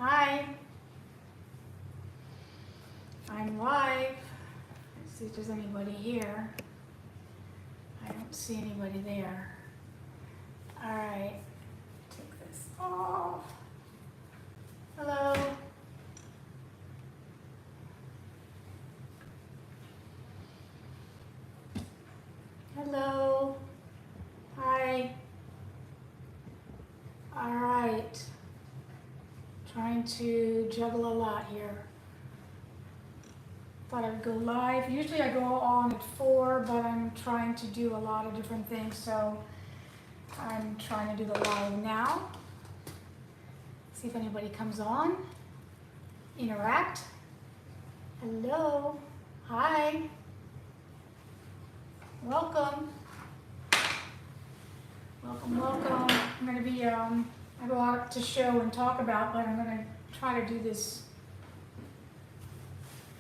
Hi. I'm live. Let's see if there's anybody here. I don't see anybody there. All right. Take this off. Hello. Hello. Hi. All right. Trying to juggle a lot here. Thought I would go live. Usually I go on at 4, but I'm trying to do a lot of different things, so I'm trying to do the live now. See if anybody comes on. Interact. Hello. Hi. Welcome. Welcome, welcome. I'm going to be, I have a lot to show and talk about, but I'm going to try to do this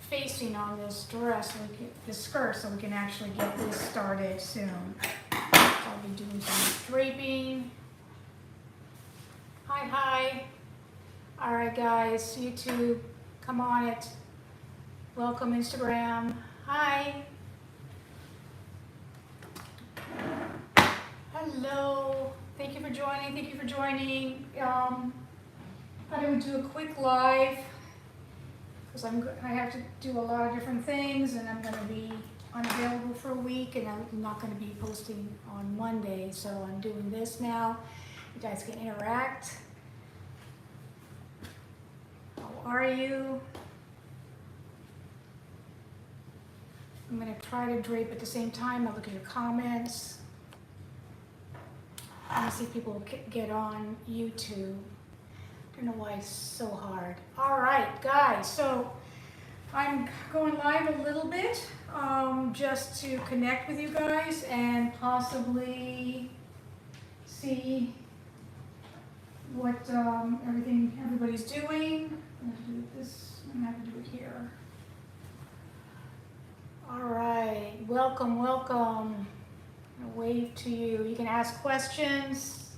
facing on this dress, so we can, this skirt, so we can actually get this started soon. So I'll be doing some draping. Hi, hi. All right, guys, YouTube, come on it. Welcome, Instagram. Hi. Hello. Thank you for joining. Thank you for joining. I thought I would do a quick live because I have to do a lot of different things, and I'm going to be unavailable for a week, and I'm not going to be posting on Monday, so I'm doing this now. You guys can interact. How are you? I'm going to try to drape at the same time. I'll look at your comments. Let me see if people get on YouTube. I don't know why it's so hard. All right, guys, so I'm going live a little bit just to connect with you guys and possibly see what everybody's doing. I'm going to do this. I'm going to have to do it here. All right, welcome, welcome. A wave to you. You can ask questions.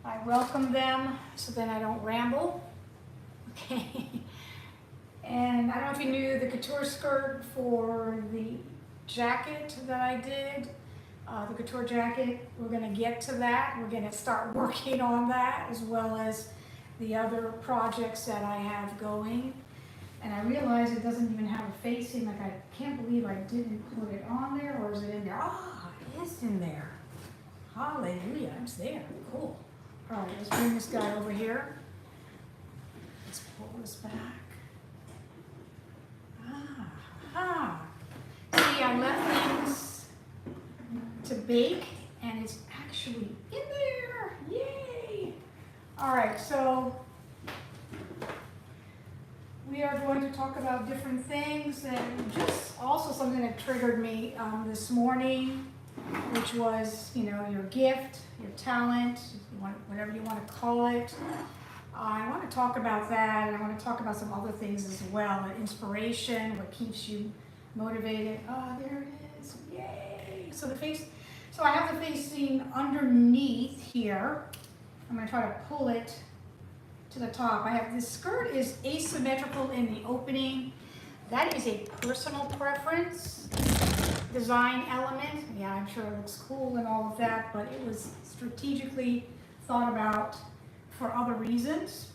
I welcome them so then I don't ramble. Okay. And I don't know if you knew the couture skirt for the jacket that I did, the couture jacket, we're going to get to that. We're going to start working on that as well as the other projects that I have going. And I realize it doesn't even have a facing. Like, I can't believe I didn't put it on there, or is it in there? Ah, it is in there. Hallelujah, it's there. Cool. All right, let's bring this guy over here. Let's pull this back. Ah. See, I left things to bake, and it's actually in there. Yay! All right, so we are going to talk about different things, and just also something that triggered me this morning, which was, you know, your gift, your talent, whatever you want to call it. I want to talk about that, and I want to talk about some other things as well. Inspiration, what keeps you motivated. Oh, there it is. Yay! So I have the facing underneath here. I'm going to try to pull it to the top. I have this skirt is asymmetrical in the opening. That is a personal preference. Design element. Yeah, I'm sure it looks cool and all of that, but it was strategically thought about for other reasons.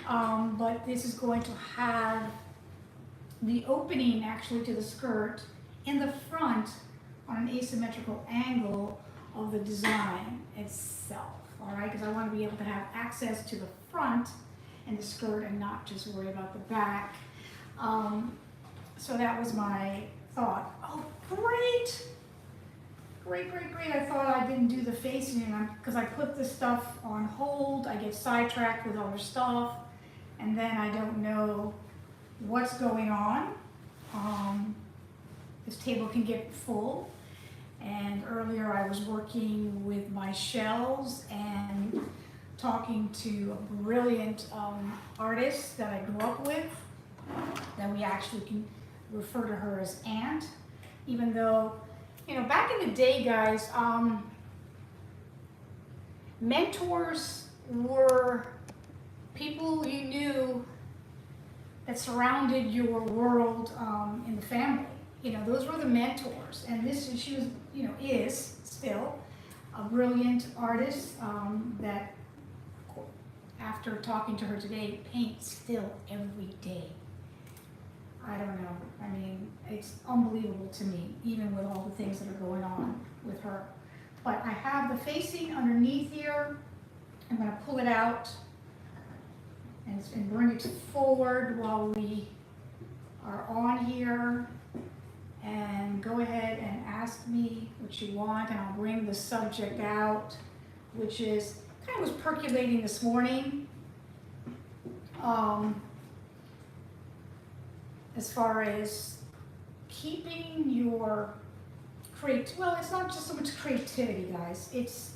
But this is going to have the opening actually to the skirt in the front on an asymmetrical angle of the design itself. All right, because I want to be able to have access to the front and the skirt and not just worry about the back. So that was my thought. Oh, great! Great, great, great. I thought I didn't do the facing because I put this stuff on hold. I get sidetracked with other stuff, and then I don't know what's going on. This table can get full. And earlier I was working with my shells and talking to a brilliant artist that I grew up with, that we actually can refer to her as Aunt, even though, you know, back in the day, guys, mentors were people you knew that surrounded your world in the family. You know, those were the mentors. And she was, you know, is still a brilliant artist that, after talking to her today, paints still every day. I don't know. I mean, it's unbelievable to me, even with all the things that are going on with her. But I have the facing underneath here. I'm going to pull it out and bring it forward while we are on here. And go ahead and ask me what you want, and I'll bring the subject out, which is kind of was percolating this morning. As far as keeping your well, it's not just so much creativity, guys. It's,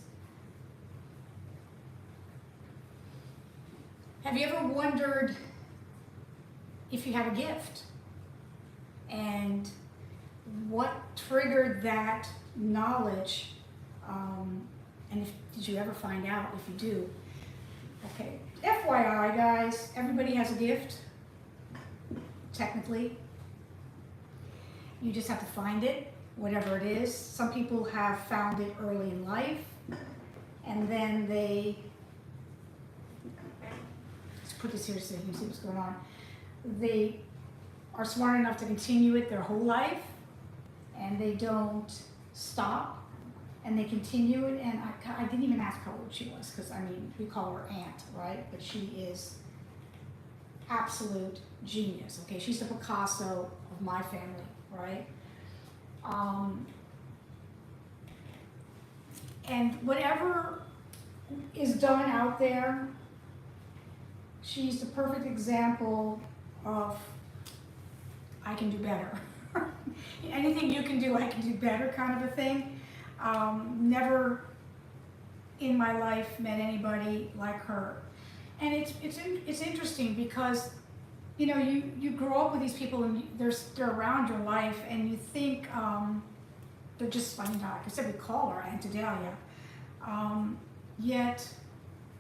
have you ever wondered if you have a gift? And what triggered that knowledge? And did you ever find out if you do? Okay, FYI, guys, everybody has a gift, technically. You just have to find it, whatever it is. Some people have found it early in life, and then let's put this here so you can see what's going on. They are smart enough to continue it their whole life, and they don't stop, and they continue it. And I didn't even ask how old she was, because I mean, we call her aunt, right? But she is absolute genius. Okay, she's the Picasso of my family, right? And whatever is done out there, she's the perfect example of, I can do better. Anything you can do, I can do better, kind of a thing. Never in my life met anybody like her. And it's interesting because, you know, you grow up with these people and they're around your life, and you think they're just, like I said, we call her Aunt Adelia. Yet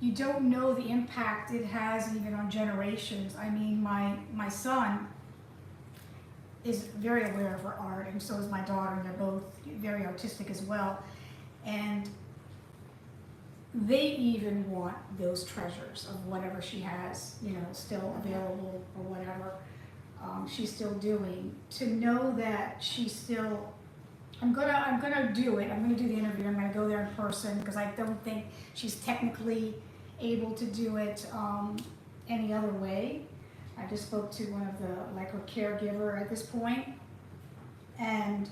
you don't know the impact it has even on generations. I mean, my son is very aware of her art, and so is my daughter, and they're both very artistic as well. And they even want those treasures of whatever she has, you know, still available or whatever she's still doing. To know that she's still, I'm gonna do it. I'm gonna do the interview. I'm gonna go there in person, because I don't think she's technically able to do it any other way. I just spoke to one of her caregiver at this point, and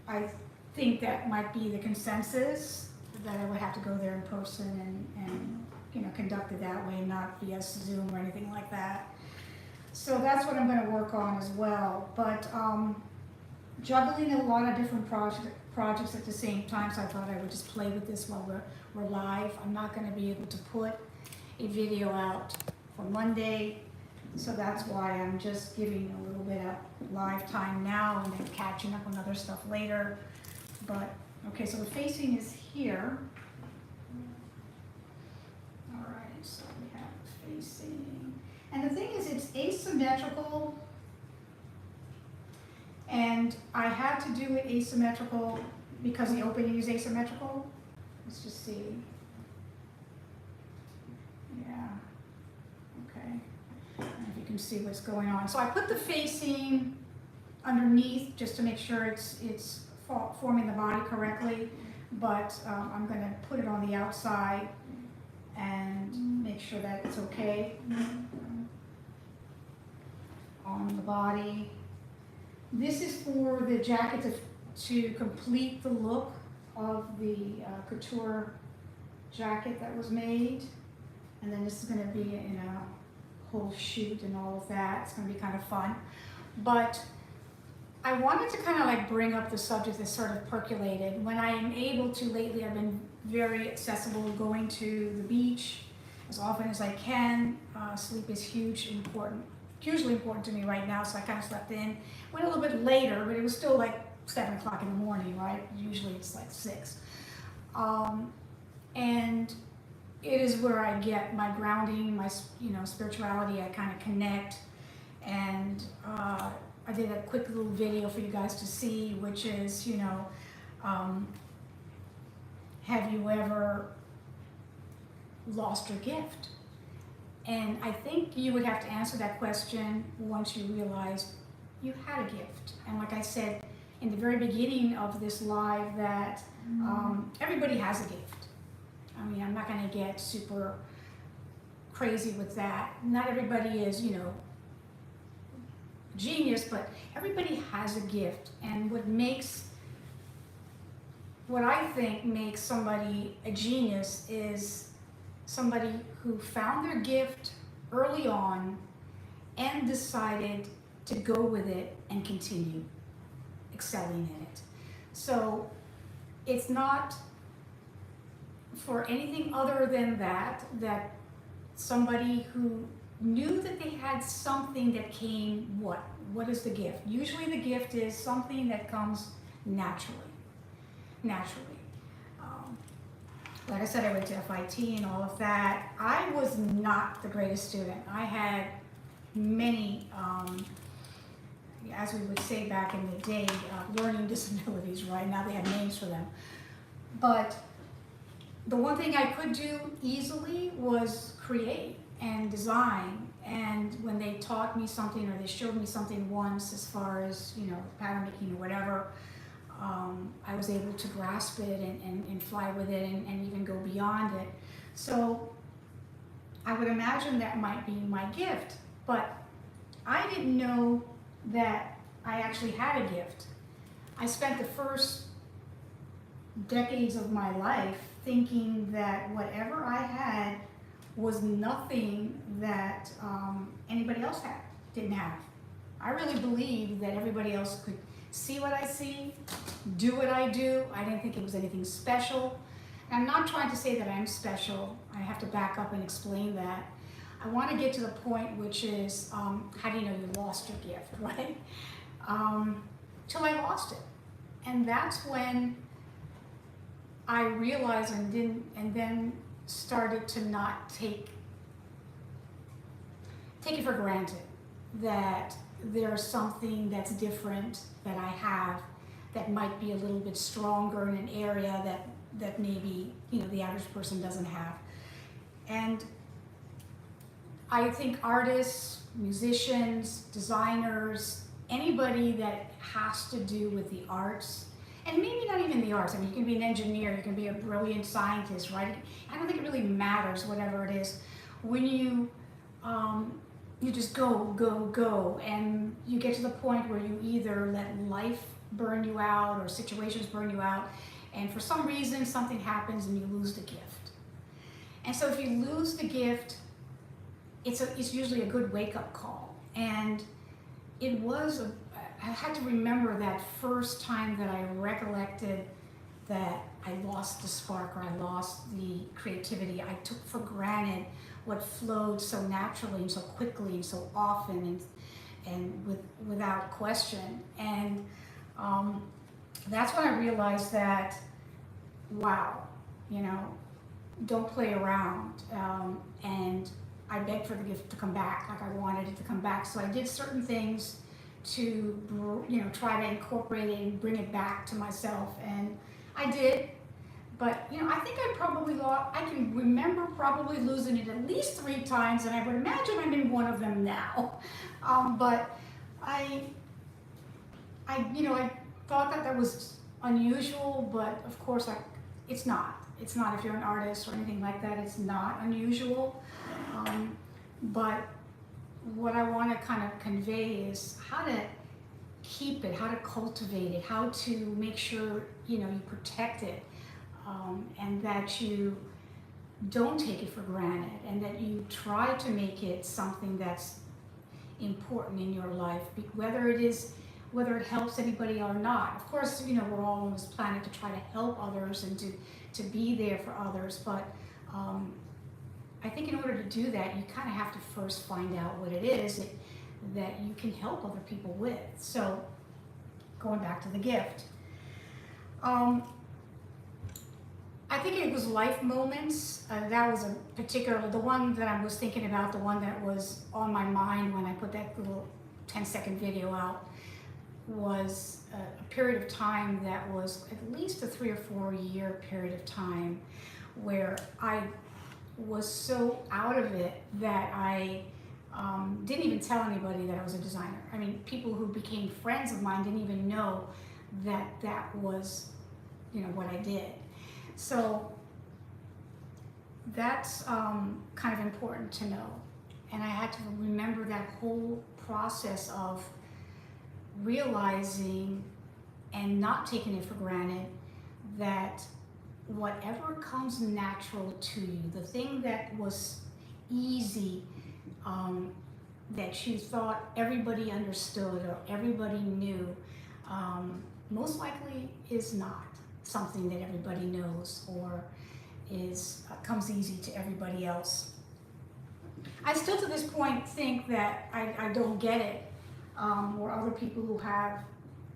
I think that might be the consensus, that I would have to go there in person and you know, conduct it that way, not via Zoom or anything like that. So that's what I'm going to work on as well. But juggling a lot of different projects at the same time, so I thought I would just play with this while we're live. I'm not going to be able to put a video out for Monday, so that's why I'm just giving a little bit of live time now and then catching up on other stuff later. But okay, so the facing is here. All right, so we have the facing. And the thing is, it's asymmetrical. And I had to do it asymmetrical because the opening is asymmetrical. Let's just see. Yeah, okay. And if you can see what's going on. So I put the facing underneath just to make sure it's forming the body correctly, but I'm going to put it on the outside and make sure that it's okay on the body. This is for the jacket to complete the look of the couture jacket that was made, and then this is going to be in a whole shoot and all of that. It's going to be kind of fun, but I wanted to kind of like bring up the subject that sort of percolated. When I am able to lately, I've been very accessible, going to the beach as often as I can. Sleep is hugely important to me right now, so I kind of slept in. Went a little bit later, but it was still like 7 o'clock in the morning, right? Usually it's like 6. And it is where I get my grounding, my spirituality. I kind of connect, and I did a quick little video for you guys to see, which is, have you ever lost your gift? And I think you would have to answer that question once you realized you had a gift. And like I said in the very beginning of this live, that everybody has a gift. I mean, I'm not going to get super crazy with that. Not everybody is, genius, but everybody has a gift. And what I think makes somebody a genius is somebody who found their gift early on and decided to go with it and continue excelling in it. So it's not for anything other than that somebody who knew that they had something that came, what is the gift? Usually the gift is something that comes naturally. Like I said, I went to FIT and all of that. I was not the greatest student. I had many, as we would say back in the day, learning disabilities, right? Now they have names for them. But the one thing I could do easily was create and design. And when they taught me something or they showed me something once, as far as, pattern making or whatever, I was able to grasp it and fly with it and even go beyond it. So I would imagine that might be my gift, but I didn't know that I actually had a gift. I spent the first decades of my life thinking that whatever I had was nothing that anybody else didn't have. I really believed that everybody else could see what I see, do what I do. I didn't think it was anything special. And I'm not trying to say that I'm special. I have to back up and explain that. I want to get to the point, which is, how do you know you lost your gift, right? Till I lost it. And that's when I realized and then started to not take it for granted that there's something that's different that I have that might be a little bit stronger in an area that maybe the average person doesn't have. And I think artists, musicians, designers, anybody that has to do with the arts, and maybe not even the arts. I mean, you can be an engineer, you can be a brilliant scientist, right? I don't think it really matters, whatever it is. When you just go, and you get to the point where you either let life burn you out or situations burn you out, and for some reason something happens and you lose the gift. And so if you lose the gift, it's usually a good wake-up call. And it was, I had to remember that first time that I recollected that I lost the spark or I lost the creativity. I took for granted what flowed so naturally and so quickly and so often and without question. And that's when I realized that, wow, don't play around. And I begged for the gift to come back, like I wanted it to come back. So I did certain things to, try to incorporate it and bring it back to myself. And I did. But, I think I can remember probably losing it at least 3 times, and I would imagine I'm in one of them now. But I thought that was unusual, but of course it's not. It's not. If you're an artist or anything like that, it's not unusual. But what I want to kind of convey is how to keep it, how to cultivate it, how to make sure, you protect it. And that you don't take it for granted, and that you try to make it something that's important in your life, whether it helps anybody or not. Of course, we're all on this planet to try to help others and to be there for others, but I think in order to do that, you kind of have to first find out what it is that you can help other people with. So, going back to the gift. I think it was life moments. That was a particular, the one that I was thinking about, the one that was on my mind when I put that little 10-second video out, was a period of time that was at least a 3 or 4 year period of time where I was so out of it that I didn't even tell anybody that I was a designer. I mean, people who became friends of mine didn't even know that that was, you know, what I did. So that's kind of important to know. And I had to remember that whole process of realizing and not taking it for granted that whatever comes natural to you, the thing that was easy, that you thought everybody understood or everybody knew, most likely is not something that everybody knows or is comes easy to everybody else. I still to this point think that I don't get it, or other people who have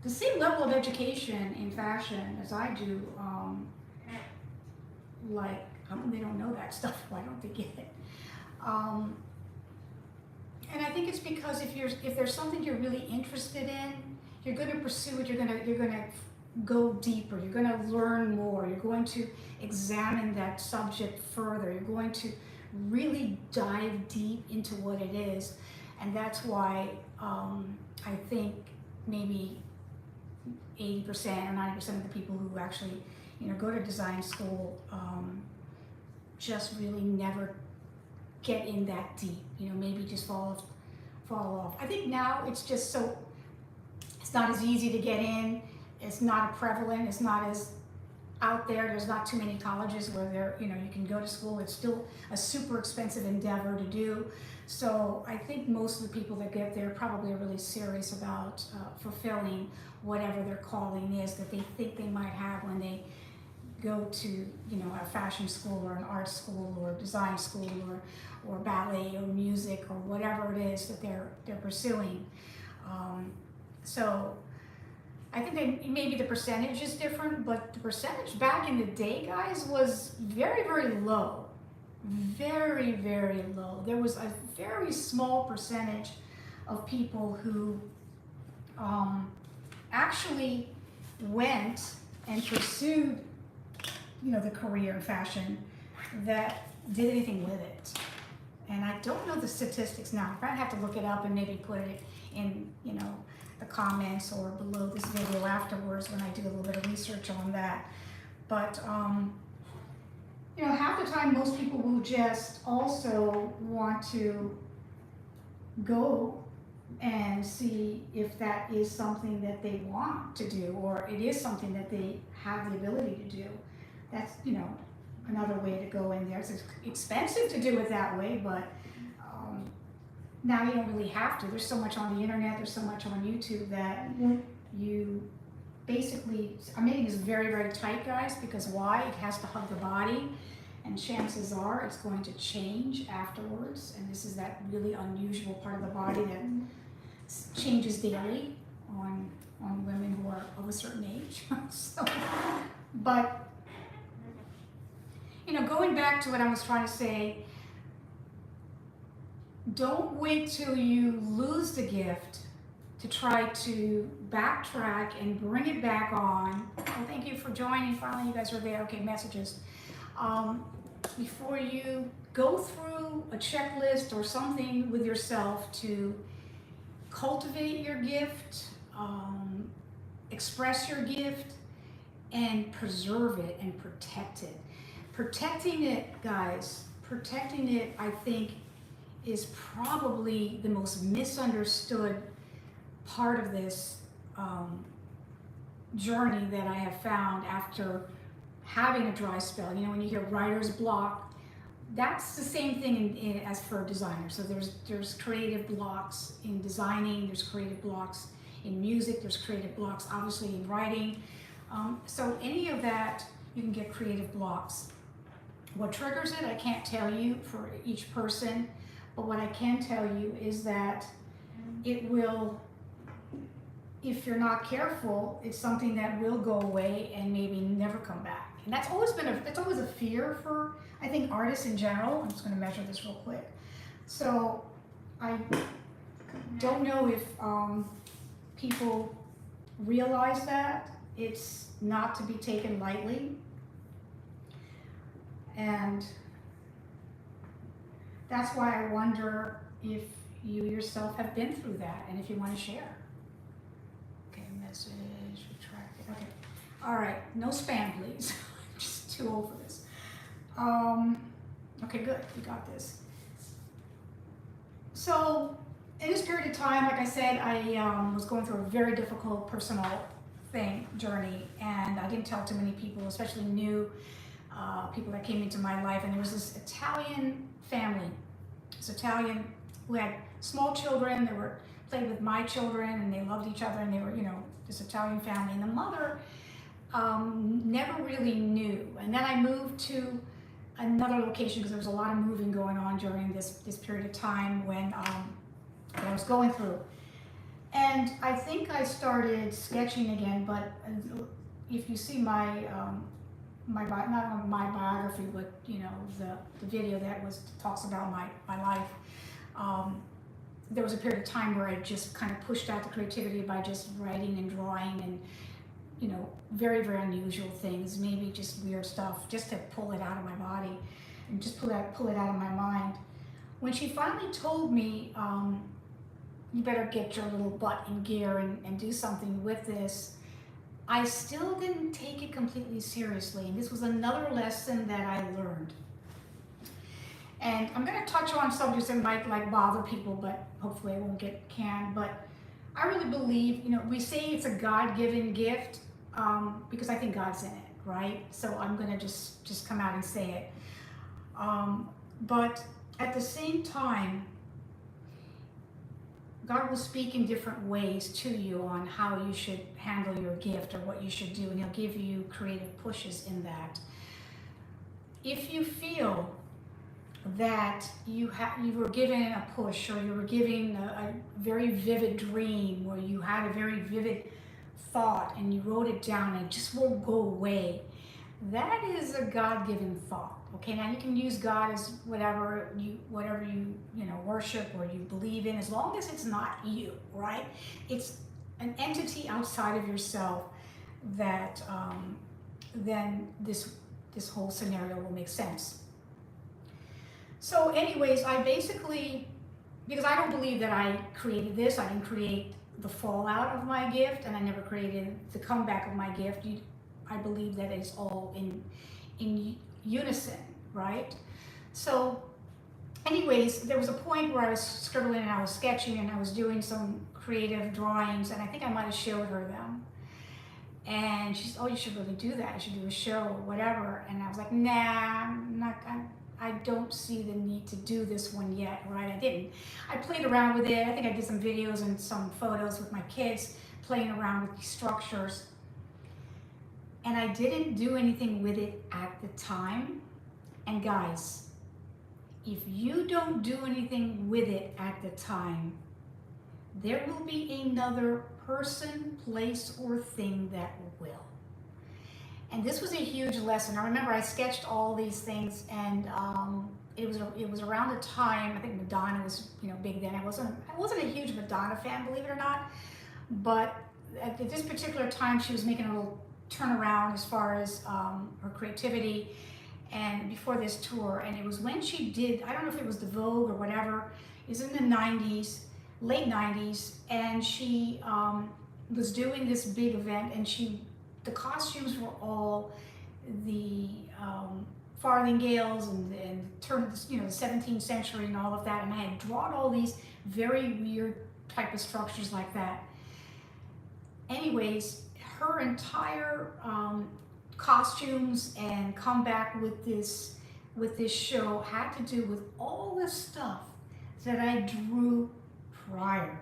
the same level of education in fashion as I do, like, how come they don't know that stuff? Why don't they get it? And I think it's because if there's something you're really interested in, you're going to pursue it. You're going to go deeper. You're going to learn more. You're going to examine that subject further. You're going to really dive deep into what it is, and that's why I think maybe 80% or 90% of the people who actually, you know, go to design school just really never get in that deep. You know, maybe just fall off. I think now it's just so, it's not as easy to get in. It's not prevalent. It's not as out there. There's not too many colleges where you can go to school. It's still a super expensive endeavor to do. So I think most of the people that get there probably are really serious about fulfilling whatever their calling is that they think they might have when they go to, you know, a fashion school or an art school or design school or ballet or music or whatever it is that they're pursuing. So I think maybe the percentage is different, but the percentage back in the day, guys, was very, very low. Very, very low. There was a very small percentage of people who actually went and pursued, you know, the career in fashion that did anything with it. And I don't know the statistics now. I'd have to look it up and maybe put it in, you know, the comments or below this video afterwards when I do a little bit of research on that. But you know, half the time most people will just also want to go and see if that is something that they want to do or it is something that they have the ability to do. That's, you know, another way to go in there. It's expensive to do it that way, but now you don't really have to. There's so much on the internet, there's so much on YouTube that you basically, I'm making this very, very tight, guys, because why? It has to hug the body, and chances are it's going to change afterwards, and this is that really unusual part of the body that changes daily on women who are of a certain age. So, but, you know, going back to what I was trying to say, don't wait till you lose the gift to try to backtrack and bring it back on. Oh, thank you for joining. Finally, you guys are there. Okay, messages. Before you go through a checklist or something with yourself to cultivate your gift, express your gift, and preserve it and protect it. Protecting it, guys, protecting it, I think, is probably the most misunderstood part of this journey that I have found after having a dry spell. You know, when you hear writer's block, that's the same thing as for designers. So there's creative blocks in designing, there's creative blocks in music, there's creative blocks obviously in writing. So any of that, you can get creative blocks. What triggers it, I can't tell you for each person, but what I can tell you is that it will, if you're not careful, it's something that will go away and maybe never come back. And that's always a fear for, I think, artists in general. I'm just going to measure this real quick. So I don't know if people realize that it's not to be taken lightly. And that's why I wonder if you yourself have been through that and if you want to share. Okay, message retracted. Okay. All right, no spam, please. I'm just too old for this. Okay, good, we got this. So, in this period of time, like I said, I was going through a very difficult personal journey, and I didn't tell too many people, especially new people that came into my life. And there was this Italian family, this Italian who had small children. They were played with my children, and they loved each other, and they were, you know, this Italian family. And the mother never really knew. And then I moved to another location because there was a lot of moving going on during this period of time when that I was going through. And I think I started sketching again, but if you see my not my biography, but you know, the video that talks about my life, there was a period of time where I just kind of pushed out the creativity by just writing and drawing and, you know, very, very unusual things, maybe just weird stuff, just to pull it out of my body and just pull it out of my mind. When she finally told me, you better get your little butt in gear and do something with this, I still didn't take it completely seriously. And this was another lesson that I learned. And I'm going to touch on subjects that might like bother people, but hopefully I won't get canned. But I really believe, you know, we say it's a God-given gift because I think God's in it, right? So I'm going to just come out and say it. But at the same time, God will speak in different ways to you on how you should handle your gift or what you should do, and He'll give you creative pushes in that. If you feel that you were given a push, or you were given a very vivid dream, or you had a very vivid thought and you wrote it down and it just won't go away, that is a God-given thought. Okay, now you can use God as whatever you worship or you believe in, as long as it's not you, right? It's an entity outside of yourself that then this whole scenario will make sense. So anyways, I basically, because I don't believe that I created this, I didn't create the fallout of my gift, and I never created the comeback of my gift. I believe that it's all in unison, right? So anyways, there was a point where I was scribbling and I was sketching and I was doing some creative drawings, and I think I might have showed her them. And she said, oh, you should really do that. You should do a show or whatever. And I was like, nah, I don't see the need to do this one yet, right? I didn't. I played around with it. I think I did some videos and some photos with my kids playing around with these structures. And I didn't do anything with it at the time. And guys, if you don't do anything with it at the time, there will be another person, place, or thing that will. And this was a huge lesson. I remember I sketched all these things, and it was around the time, I think Madonna was, you know, big then. I wasn't a huge Madonna fan, believe it or not, but at this particular time she was making a little turnaround as far as her creativity, and before this tour. And it was when she did, I don't know if it was the Vogue or whatever, it was in the 90s, late 90s, and she was doing this big event, and the costumes were all the farthingales and turn of the 17th century and all of that, and I had drawn all these very weird type of structures like that. Anyways, her entire costumes and comeback with this show had to do with all the stuff that I drew prior,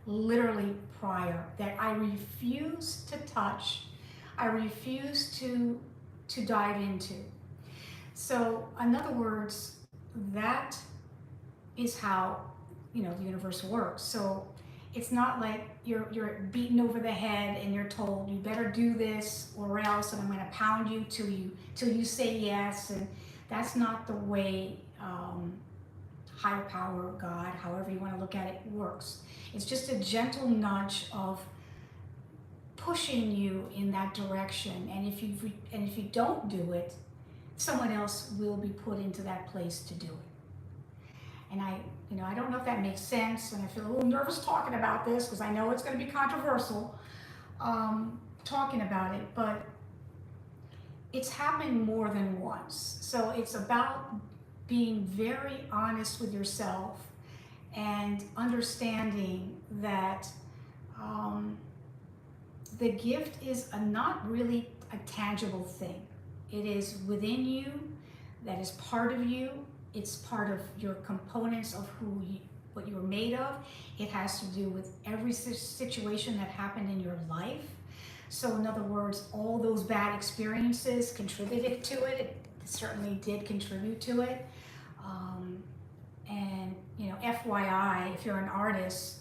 literally prior, that I refused to touch, I refused to dive into. So in other words, that is how the universe works. So It's not like you're beaten over the head and you're told you better do this or else, and I'm going to pound you till you say yes. And that's not the way higher power, God, however you want to look at it, works. It's just a gentle nudge of pushing you in that direction. And if you don't do it, someone else will be put into that place to do it. And I don't know if that makes sense, and I feel a little nervous talking about this because I know it's going to be controversial, talking about it, but it's happened more than once. So it's about being very honest with yourself and understanding that the gift is not really a tangible thing. It is within you, that is part of you. It's part of your components of what you were made of. It has to do with every situation that happened in your life. So in other words, all those bad experiences contributed to it. It certainly did contribute to it. And FYI, if you're an artist,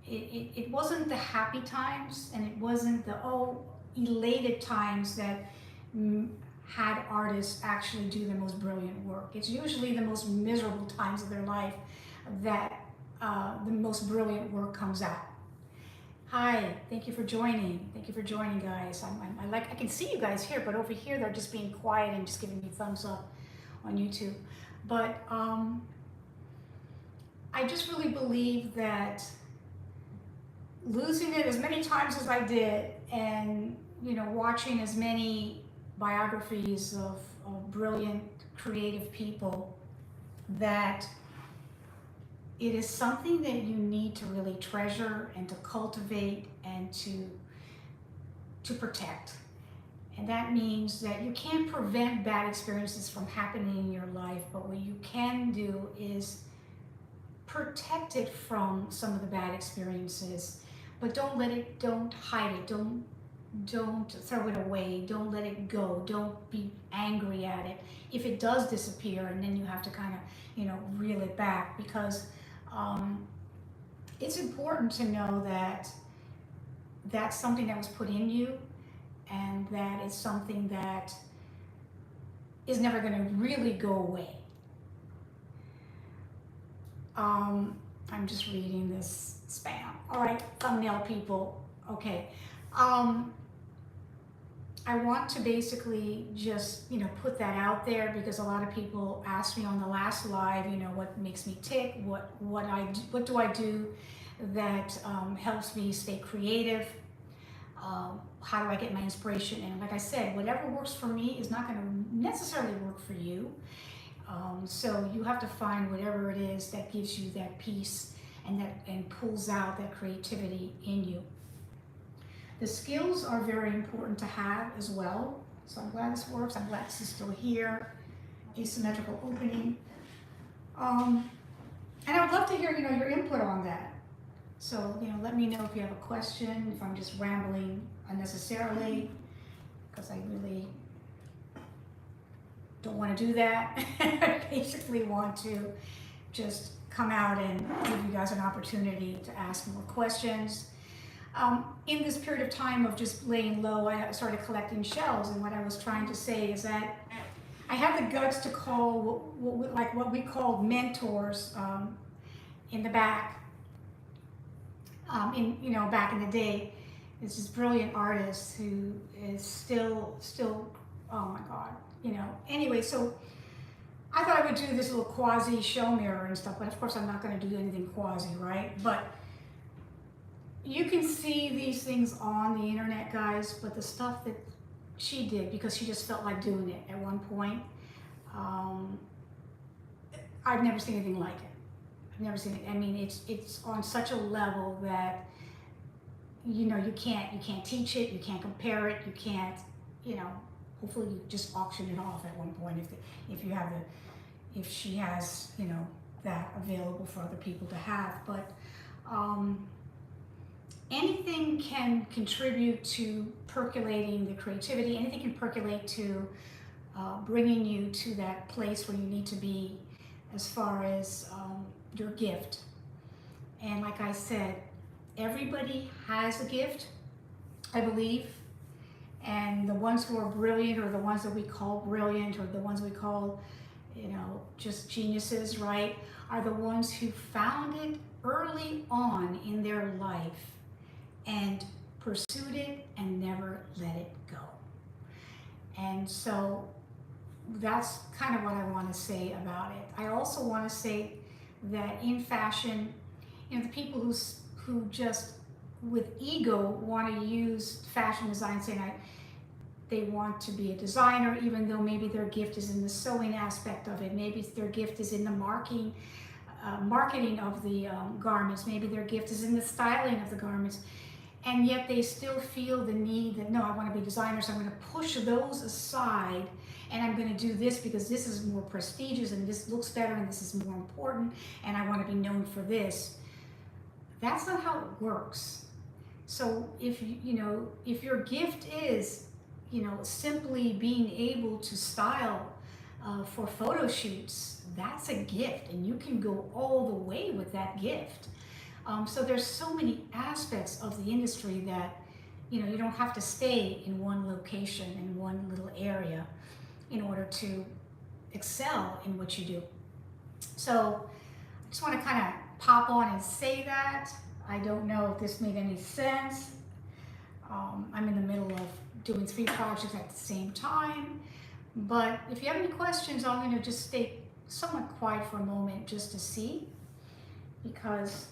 it wasn't the happy times and it wasn't the elated times that had artists actually do their most brilliant work. It's usually the most miserable times of their life that the most brilliant work comes out. Hi, thank you for joining. Thank you for joining, guys. I can see you guys here, but over here they're just being quiet and just giving me thumbs up on YouTube. But I just really believe that losing it as many times as I did, and watching as many biographies of brilliant, creative people, that it is something that you need to really treasure and to cultivate and to protect. And that means that you can't prevent bad experiences from happening in your life, but what you can do is protect it from some of the bad experiences. But don't hide it, don't throw it away, don't let it go, don't be angry at it if it does disappear, and then you have to kind of reel it back, because it's important to know that that's something that was put in you, and that it's something that is never going to really go away. I'm just reading this spam. All right, thumbnail people. Okay. I want to basically just, put that out there, because a lot of people asked me on the last live, what makes me tick, what do I do that helps me stay creative, how do I get my inspiration? And like I said, whatever works for me is not going to necessarily work for you. So you have to find whatever it is that gives you that peace and pulls out that creativity in you. The skills are very important to have as well. So I'm glad this works. I'm glad this is still here. Asymmetrical opening. And I would love to hear, your input on that. So, let me know if you have a question, if I'm just rambling unnecessarily, because I really don't want to do that. I basically want to just come out and give you guys an opportunity to ask more questions. In this period of time of just laying low, I started collecting shells, and what I was trying to say is that I had the guts to call what we called mentors in the back. Back in the day, there's this brilliant artist who is still, oh my God, Anyway, so I thought I would do this little quasi show mirror and stuff, but of course I'm not going to do anything quasi, right? But you can see these things on the internet, guys, but the stuff that she did, because she just felt like doing it at one point, I've never seen anything like it. I've never seen it. I mean, it's on such a level that, you can't teach it, you can't compare it, you can't, hopefully you just auction it off at one point if she has, that available for other people to have. But anything can contribute to percolating the creativity. Anything can percolate to bringing you to that place where you need to be as far as your gift. And like I said, everybody has a gift, I believe. And the ones who are brilliant, or the ones that we call brilliant, or the ones we call, you know, just geniuses, right, are the ones who found it early on in their life and pursued it and never let it go. And so that's kind of what I want to say about it. I also want to say that in fashion, you know, the people who just with ego want to use fashion design, saying they want to be a designer, even though maybe their gift is in the sewing aspect of it. Maybe their gift is in the marketing of the garments. Maybe their gift is in the styling of the garments. And yet they still feel the need that, no, I want to be a designer, so I'm going to push those aside, and I'm going to do this because this is more prestigious, and this looks better, and this is more important, and I want to be known for this. That's not how it works. So if if your gift is, simply being able to style for photo shoots, that's a gift, and you can go all the way with that gift. So there's so many aspects of the industry that, you don't have to stay in one location, in one little area, in order to excel in what you do. So I just want to kind of pop on and say that. I don't know if this made any sense. I'm in the middle of doing 3 projects at the same time. But if you have any questions, I'm going to just stay somewhat quiet for a moment just to see, because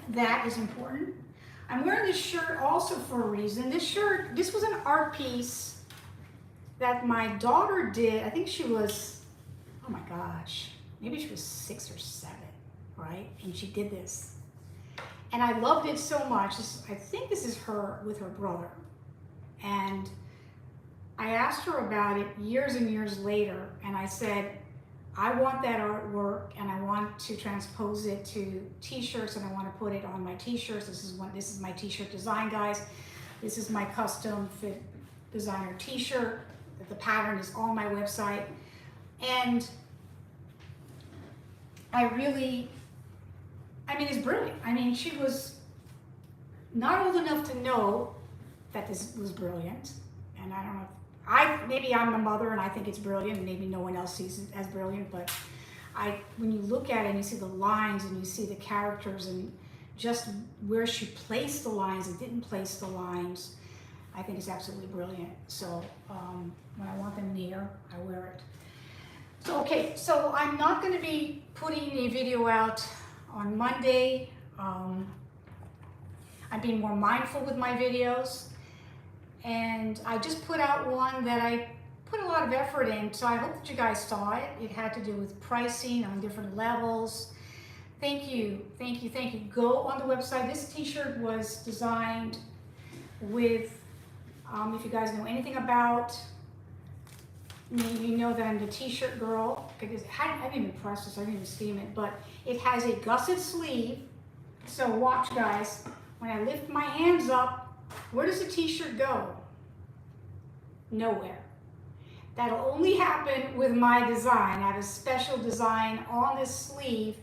that is important. I'm wearing this shirt also for a reason. This was an art piece that my daughter did. I think she was, oh my gosh, maybe she was 6 or 7, right? And she did this. And I loved it so much. I think this is her with her brother. And I asked her about it years and years later, and I said, I want that artwork, and I want to transpose it to t-shirts, and I want to put it on my t-shirts. This is my t-shirt design, guys. This is my custom fit designer t-shirt. The pattern is on my website. And it's brilliant. She was not old enough to know that this was brilliant. And I don't know, maybe I'm the mother and I think it's brilliant, and maybe no one else sees it as brilliant, but when you look at it and you see the lines and you see the characters and just where she placed the lines and didn't place the lines, I think it's absolutely brilliant. So when I want them near, I wear it. So, okay, so I'm not going to be putting a video out on Monday. I'm being more mindful with my videos. And I just put out one that I put a lot of effort in, so I hope that you guys saw it. It had to do with pricing on different levels. Thank you. Go on the website. This t-shirt was designed with, if you guys know anything about me, you know that I'm the t-shirt girl, because I didn't even press this, I didn't even steam it, but it has a gusset sleeve. So watch, guys, when I lift my hands up, where does the t-shirt go? Nowhere. That'll only happen with my design. I have a special design on this sleeve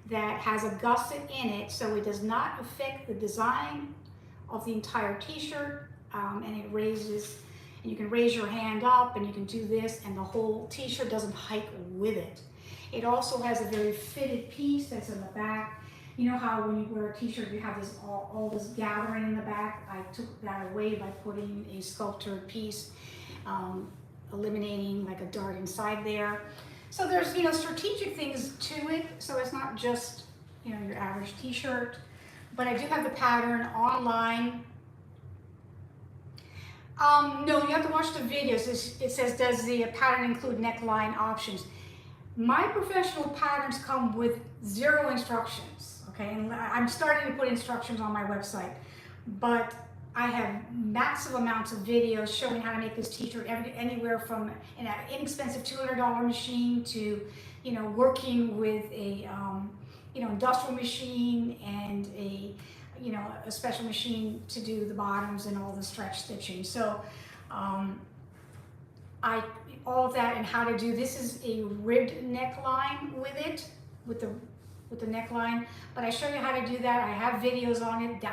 that has a gusset in it, so it does not affect the design of the entire t-shirt, and it raises, and you can raise your hand up and you can do this, and the whole t-shirt doesn't hike with it. It also has a very fitted piece that's in the back. You know how when you wear a t-shirt, you have this all this gathering in the back? I took that away by putting a sculptured piece, eliminating like a dart inside there. So there's, strategic things to it. So it's not just, your average t-shirt, but I do have the pattern online. No, you have to watch the videos. It says, does the pattern include neckline options? My professional patterns come with 0 instructions. Okay, and I'm starting to put instructions on my website, but I have massive amounts of videos showing how to make this t-shirt, anywhere from an inexpensive $200 machine to, working with a, industrial machine and a special machine to do the bottoms and all the stretch stitching. So all of that and how to do, this is a ribbed neckline with it, with the with the neckline, but I show you how to do that. I have videos on it.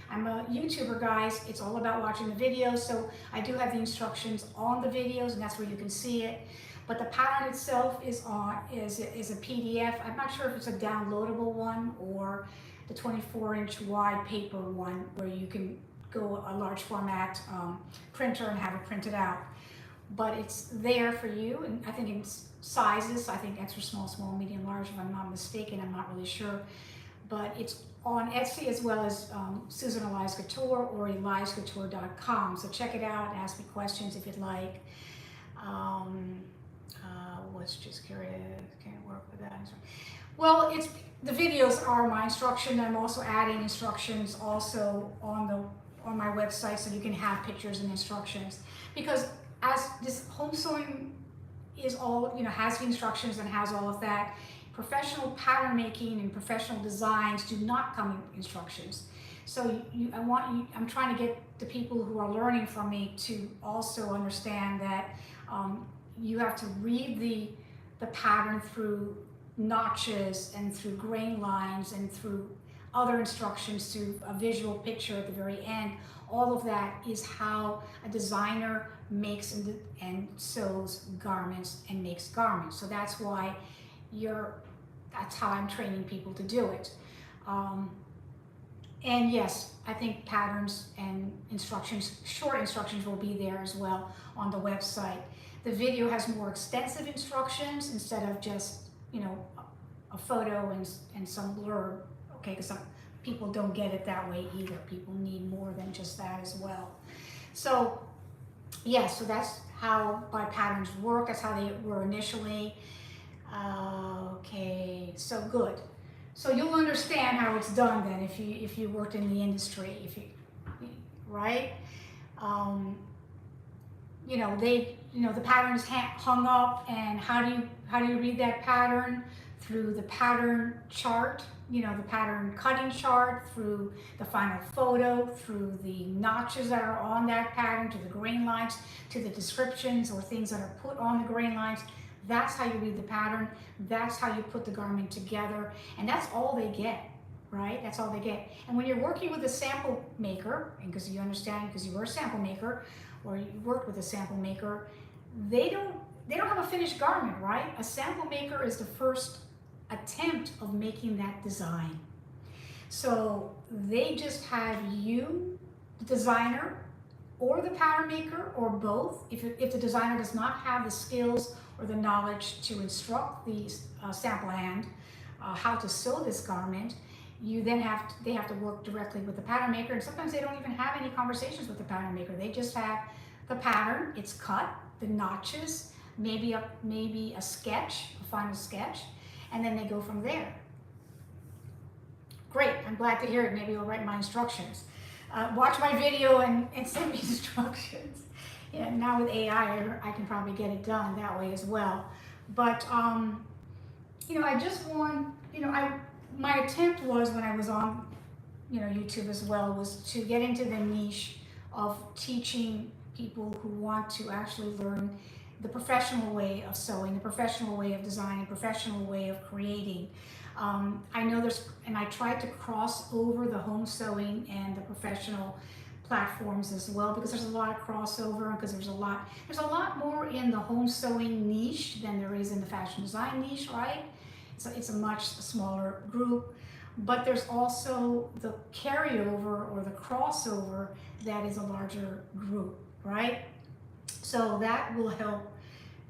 I'm a YouTuber, guys. It's all about watching the videos, so I do have the instructions on the videos, and that's where you can see it. But the pattern itself is a PDF. I'm not sure if it's a downloadable one or the 24-inch wide paper one where you can go a large format printer and have it printed out. But it's there for you, and I think it's sizes. I think extra small, small, medium, large, if I'm not mistaken. I'm not really sure. But it's on Etsy as well as Susan Elias Couture or eliascouture.com. So check it out and ask me questions if you'd like. Was just curious, can't work with that. Well, the videos are my instruction. I'm also adding instructions also on my website, so you can have pictures and instructions. Because as this home sewing is all, has the instructions and has all of that, professional pattern making and professional designs do not come in instructions. So I'm trying to get the people who are learning from me to also understand that you have to read the pattern through notches and through grain lines and through other instructions to a visual picture at the very end. All of that is how a designer makes and sews garments and makes garments. So that's why that's how I'm training people to do it. And yes, I think patterns and instructions, short instructions, will be there as well on the website. The video has more extensive instructions instead of just, a photo and some blurb, okay, because some people don't get it that way either. People need more than just that as well. So, yeah, so that's how my patterns work. That's how they were initially. Okay, so good. So you'll understand how it's done then if you worked in the industry, right? The pattern is hung up, and how do you read that pattern? Through the pattern chart, the pattern cutting chart, through the final photo, through the notches that are on that pattern, to the grain lines, to the descriptions or things that are put on the grain lines. That's how you read the pattern. That's how you put the garment together, and that's all they get, right? That's all they get. And when you're working with a sample maker, and because you understand, because you were a sample maker, or you worked with a sample maker, they don't have a finished garment, right? A sample maker is the first attempt of making that design. So they just have you, the designer, or the pattern maker, or both. If the designer does not have the skills or the knowledge to instruct the sample hand how to sew this garment, they have to work directly with the pattern maker, and sometimes they don't even have any conversations with the pattern maker. They just have the pattern, it's cut, the notches, maybe a sketch, a final sketch, and then they go from there. Great, I'm glad to hear it. Maybe you'll write my instructions. Watch my video and send me instructions. Yeah, now with AI, I can probably get it done that way as well. But, I just want, my attempt was, when I was on, YouTube as well, was to get into the niche of teaching people who want to actually learn the professional way of sewing, the professional way of designing, professional way of creating. I know and I tried to cross over the home sewing and the professional platforms as well, because there's a lot of crossover, because there's a lot more in the home sewing niche than there is in the fashion design niche, right? So it's a much smaller group, but there's also the carryover or the crossover that is a larger group, right? So that will help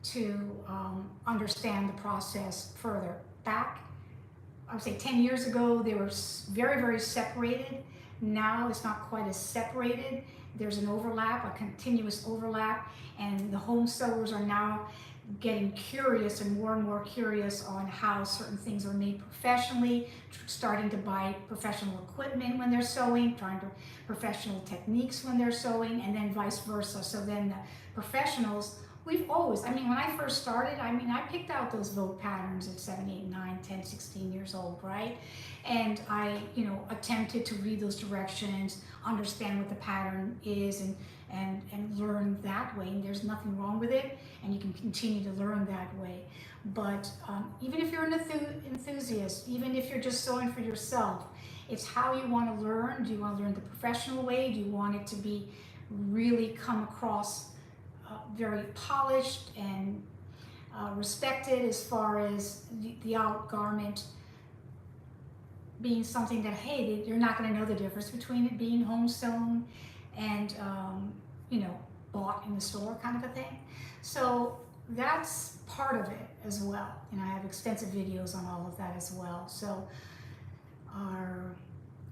to understand the process further. Back, I would say 10 years ago, they were very, very separated. Now it's not quite as separated. There's an overlap, a continuous overlap, and the home sewers are now getting curious and more curious on how certain things are made professionally, starting to buy professional equipment when they're sewing, trying to professional techniques when they're sewing, and then vice versa. So then the professionals, when I first started, I picked out those Vogue patterns at 7, 8, 9, 10, 16 years old, right? And I, attempted to read those directions, understand what the pattern is, and learn that way. And there's nothing wrong with it, and you can continue to learn that way. But even if you're an enthusiast, even if you're just sewing for yourself, it's how you want to learn. Do you want to learn the professional way? Do you want it to be really come across very polished and respected, as far as the out garment being something that, hey, you're not going to know the difference between it being home sewn and you know, bought in the store kind of a thing. So that's part of it as well, and I have extensive videos on all of that as well. So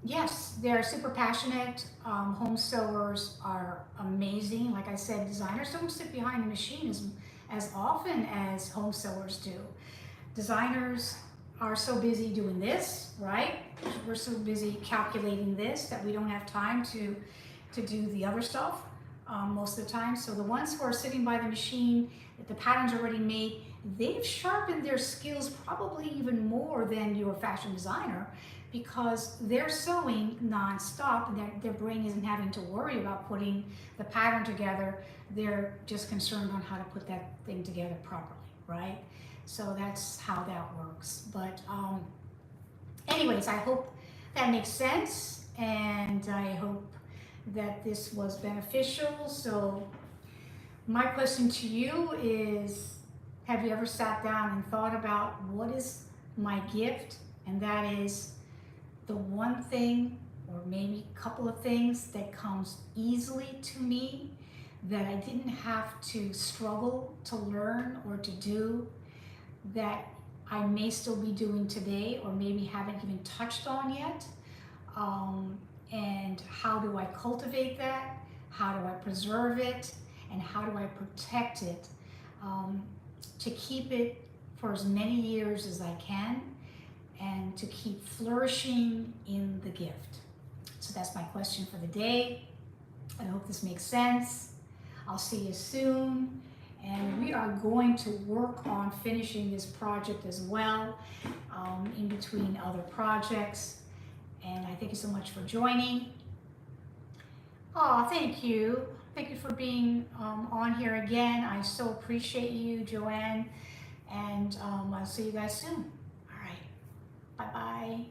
yes, they're super passionate. Home sewers are amazing. Like I said, designers don't sit behind the machine as often as home sewers do. Designers are so busy doing this, right? We're so busy calculating this that we don't have time to do the other stuff most of the time. So the ones who are sitting by the machine, the pattern's already made, they've sharpened their skills probably even more than your fashion designer, because they're sewing non-stop and their brain isn't having to worry about putting the pattern together. They're just concerned on how to put that thing together properly, right? So that's how that works. But anyways, I hope that makes sense, and I hope that this was beneficial. So my question to you is, have you ever sat down and thought about what is my gift? And that is the one thing, or maybe a couple of things, that comes easily to me, that I didn't have to struggle to learn or to do, that I may still be doing today, or maybe haven't even touched on yet. And how do I cultivate that? How do I preserve it? And how do I protect it to keep it for as many years as I can, and to keep flourishing in the gift? So that's my question for the day. I hope this makes sense. I'll see you soon. And we are going to work on finishing this project as well, in between other projects. And I thank you so much for joining. Oh, thank you. Thank you for being on here again. I so appreciate you, Joanne. And I'll see you guys soon. All right. Bye-bye.